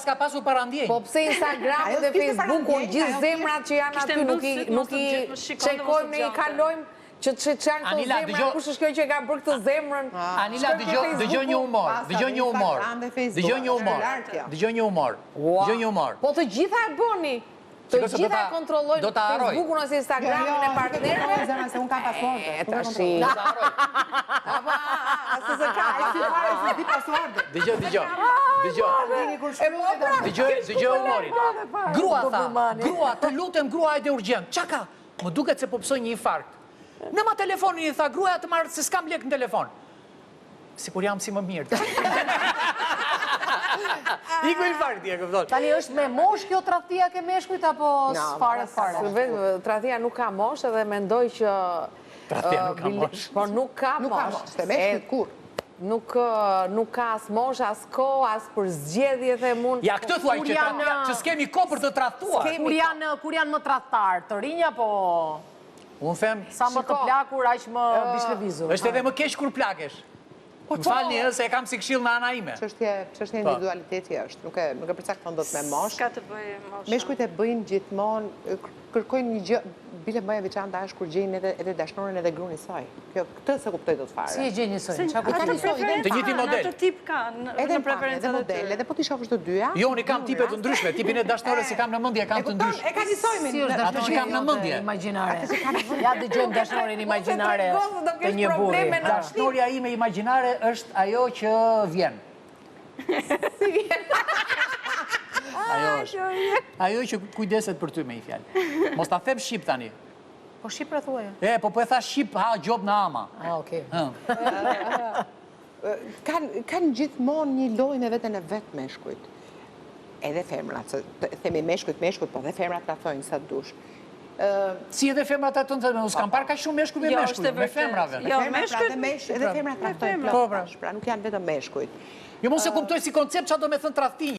s'ka pasur parandjenj. Po pse Instagrami dhe Facebooku, gjithë zemrat që janë aty nuk i çekojmë, ne i kalojmë që janë këto zemra, kush është kjo që ka bërë këtë zemrën? Anila, dëgjoj një humor. Po të gjitha e bëni. Të gjitha e kontrollojnë Facebookun ose Instagramin e partnerëve. Se unë kam pasordet. Tashi. Asë se ka, e si pare se di pasordet. Dëgjoj humorin. Grua, të lutem, grua hajde urgjent. Qa ka? Më duket se po psoj një infarkt. Në ma telefonin i tha, gruaja të marrë se s'kam lek në telefon. Sikur jam si më mirë. Iku infarkti, e këpëton. Tani është me mosh kjo tradhtia ke meshkujt apo fare? Tradhtia nuk ka mosh edhe mendoj që... Tradhtia nuk ka mosh. Por nuk ka mosh. Se meshkujt kur? Nuk ka as mosh, as ko, as për zgjedhje dhe mund... Ja, këtë thuaj që s'kemi ko për të tradhtuar. Kur janë më tradhtar, të rinja po... Unë them... Sa më të plakur, aq më bishlevizur. është edhe më keq kur plakesh. Më falni se e kam si këshill në ana ime. Çështja individualiteti është, nuk e përcakton dot me mosh. S'ka të bëjë moshë. Meshkujt e bëjnë gjithmonë, kërkojnë një gjë, bile më e veçantë është kur gjejnë edhe dashnoren edhe gruan e saj. Këtë se kuptoj dot fare. Si e gjejnë njësoj? Çfarë Të njëjtin model. Atë tip kanë Edhe në preferencat e model, edhe po ti shohësh të dyja. Jo, unë kam tipe të ndryshme, tipin e dashnores si kam në mendje, kam të ndryshme. E ka njësojmin. Ato që kam në mendje. Imagjinare. Ja dëgjojmë dashnorin imagjinare të një burri. Dashnoria ime imagjinare është ajo që vjen. Si vjen? Ajo që kujdeset për ty me i fjalë. Mos ta them shqip tani. Po shqipra thuaj. Po e tha shqip, ha, gjob në ama. Okej. Kanë gjithmonë një lojë me veten e vetë meshkujt. Edhe femrat, themi meshkujt, po dhe femrat ta thojnë sa dush. Si edhe femrat atë të në s'kam parë ka shumë meshkuj me meshkuj, me femrave. Jo, meshkujt edhe femrat ta thojnë plot. Pra nuk janë vetëm meshkujt. Jo, mos e kuptoj si koncept qa do me thënë tradhtinje.